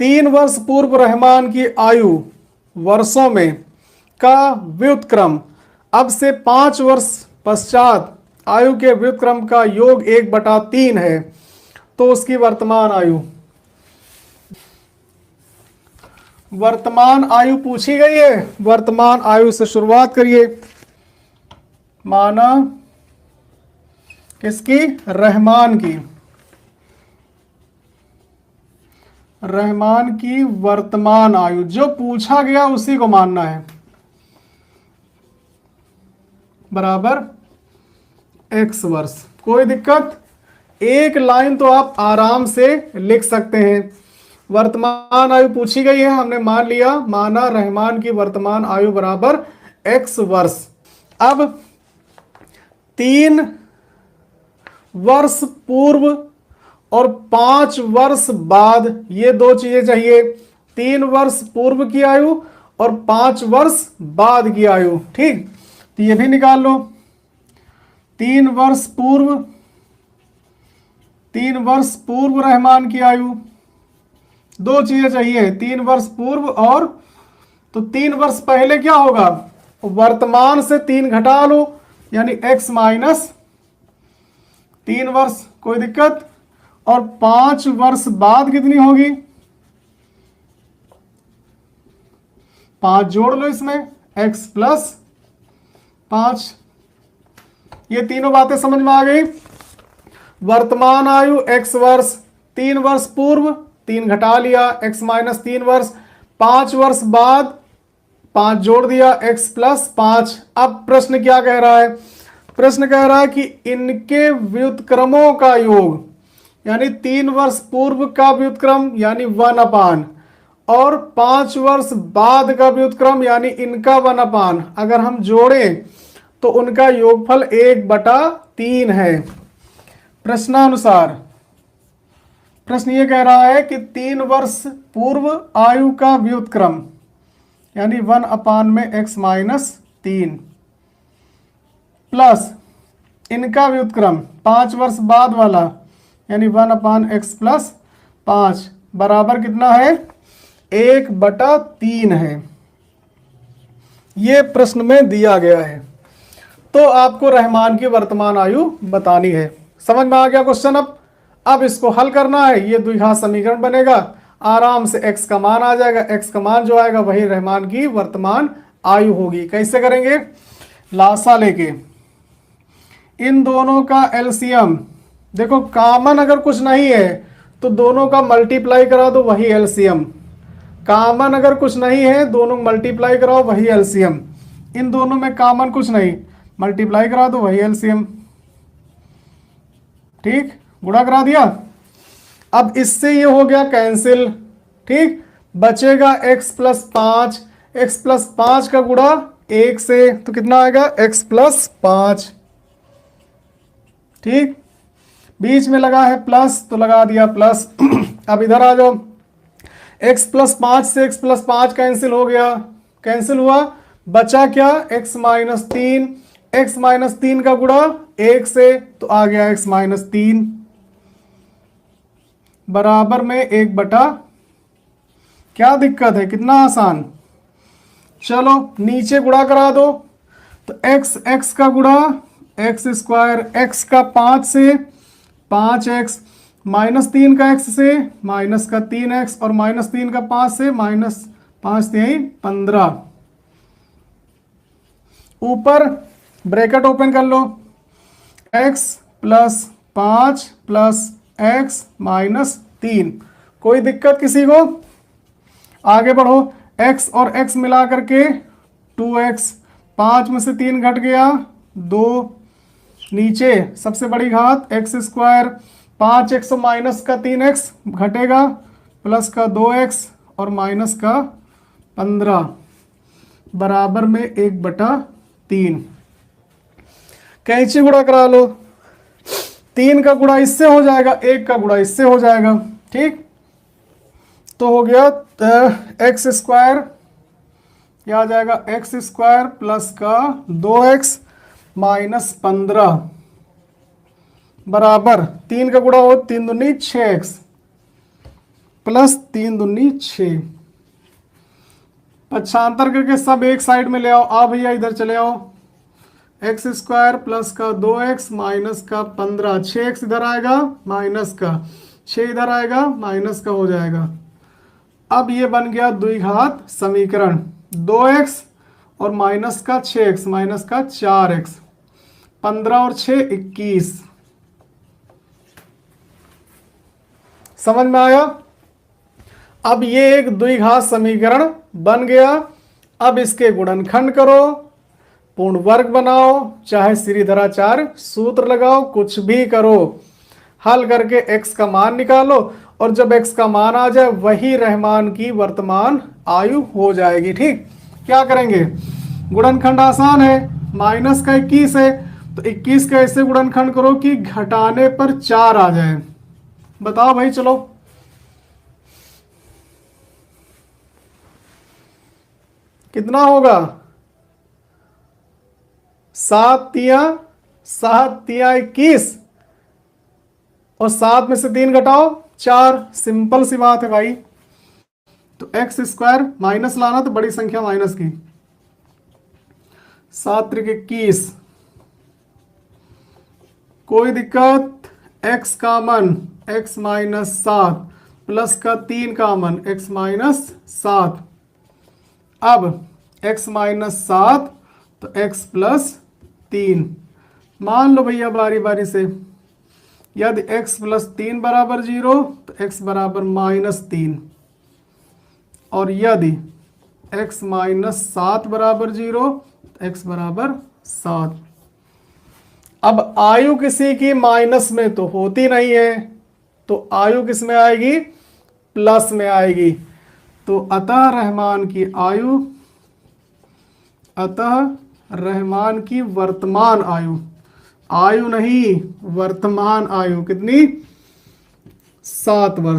3 वर्ष पूर्व रहमान की आयु वर्षों में का व्युत्क्रम अब से 5 वर्ष पश्चात आयु के व्युत्क्रम का योग 1/3 है, तो उसकी वर्तमान आयु पूछी गई है। वर्तमान आयु से शुरुआत करिए। माना किसकी? रहमान की वर्तमान आयु, जो पूछा गया उसी को मानना है, बराबर x वर्ष। कोई दिक्कत? एक लाइन तो आप आराम से लिख सकते हैं। वर्तमान आयु पूछी गई है, हमने मान लिया, माना रहमान की वर्तमान आयु बराबर x वर्ष। अब 3 वर्ष पूर्व और 5 वर्ष बाद, ये दो चीजें चाहिए। 3 वर्ष पूर्व की आयु और 5 वर्ष बाद की आयु। ठीक, तो ये भी निकाल लो। 3 वर्ष पूर्व रहमान की आयु, दो चीजें चाहिए, 3 वर्ष पूर्व और, तो 3 वर्ष पहले क्या होगा? वर्तमान से 3 घटा लो, यानी x माइनस 3 वर्ष। कोई दिक्कत? और 5 वर्ष बाद कितनी होगी? 5 जोड़ लो इसमें, x प्लस 5। ये तीनों बातें समझ में आ गई। वर्तमान आयु x वर्ष, 3 वर्ष पूर्व 3 घटा लिया, x माइनस 3 वर्ष, 5 वर्ष बाद 5 जोड़ दिया, x प्लस 5। अब प्रश्न क्या कह रहा है? प्रश्न कह रहा है कि इनके व्युत्क्रमों का योग, यानी 3 वर्ष पूर्व का व्युत्क्रम यानी 1/, और 5 वर्ष बाद का व्युत्क्रम यानी इनका 1/, अगर हम जोड़ें तो उनका योगफल 1/3 है। प्रश्नानुसार प्रश्न ये कह रहा है कि 3 वर्ष पूर्व आयु का व्युत्क्रम यानी 1/x माइनस 3 प्लस इनका व्युत्क्रम 5 वर्ष बाद वाला यानी 1/x प्लस 5 बराबर कितना है? 1/3 है। ये प्रश्न में दिया गया है। तो आपको रहमान की वर्तमान आयु बतानी है। समझ में आ गया क्वेश्चन? अब इसको हल करना है। ये द्विघात समीकरण बनेगा, आराम से x का मान आ जाएगा। x का मान जो आएगा वही रहमान की वर्तमान आयु होगी। कैसे करेंगे? लासा लेके इन दोनों का एलसीएम, देखो कॉमन अगर कुछ नहीं है तो दोनों का मल्टीप्लाई करा दो, वही एलसीएम। कॉमन अगर कुछ नहीं है, दोनों मल्टीप्लाई कराओ, वही एलसीएम। इन दोनों में कॉमन कुछ नहीं, मल्टीप्लाई करा दो, वही एलसीएम। ठीक, गुणा करा दिया। अब इससे ये हो गया कैंसिल। ठीक, बचेगा x प्लस 5। x प्लस 5 का गुणा 1 से, तो कितना आएगा? x plus 5। ठीक, बीच में लगा है प्लस तो लगा दिया प्लस। अब इधर आ जाओ, x प्लस 5 से x प्लस 5 कैंसिल हो गया, कैंसिल हुआ, बचा क्या? x minus 3। x माइनस 3 का गुणा 1 से, तो आ गया x माइनस 3 बराबर में 1/, क्या दिक्कत है? कितना आसान। चलो नीचे गुणा करा दो, तो x का गुणा x स्क्वायर, x का 5 से 5x, माइनस 3 का x से माइनस का 3x, और माइनस 3 का 5 से माइनस 5 3 15। ऊपर ब्रैकेट ओपन कर लो, x plus 5 plus x minus 3। कोई दिक्कत किसी को? आगे बढ़ो, x और x मिला करके 2x, 5 में से 3 घट गया 2, नीचे सबसे बड़ी घात x स्क्वायर, 5x और माइनस का 3x घटेगा, प्लस का 2x और माइनस का 15 बराबर में 1/3। कैंची गुणा करा लो, 3 का गुणा इससे हो जाएगा, 1 का गुणा इससे हो जाएगा। ठीक, तो हो गया x स्क्वायर, क्या आ जाएगा? x स्क्वायर प्लस का 2x माइनस 15 बराबर 3 का गुणा हो 3 दूनी 6x प्लस 3 दूनी 6। पक्षांतर करके सब एक साइड में ले आओ। आ भैया इधर चले आओ। एक्स स्क्वायर प्लस का 2x माइनस का 15, 6x इधर आएगा माइनस का 6 इधर आएगा माइनस का हो जाएगा। अब ये बन गया द्विघात समीकरण, 2x और माइनस का 6x माइनस का 4x, 15 और 6 21। समझ में आया? अब ये एक द्विघात समीकरण बन गया। अब इसके गुणनखंड करो, पूर्ण वर्ग बनाओ, चाहे श्रीधराचार्य सूत्र लगाओ, कुछ भी करो। हल करके x का मान निकालो और जब x का मान आ जाए वही रहमान की वर्तमान आयु हो जाएगी। ठीक, क्या करेंगे? गुणनखंड आसान है, माइनस का 21 है तो 21 का ऐसे गुणनखंड करो कि घटाने पर 4 आ जाए। बताओ भाई, चलो कितना होगा? 7 तिया 21 और 7 में से 3 घटाओ 4। सिंपल सी बात है भाई। तो एक्स स्क्वायर माइनस लाना तो बड़ी संख्या माइनस की, 7 त्रिक 21। कोई दिक्कत? x कामन x माइनस 7 प्लस का 3 कामन x माइनस 7। अब x माइनस 7 तो x प्लस 3। मान लो भैया बारी बारी से, यदि x प्लस 3 बराबर 0 तो x बराबर माइनस 3, और यदि x माइनस 7 बराबर 0 तो x बराबर 7। अब आयु किसी की माइनस में तो होती नहीं है, तो आयु किस में आएगी? प्लस में आएगी। तो अतः रहमान की वर्तमान आयु, आयु नहीं वर्तमान आयु कितनी? 7 वर्ष।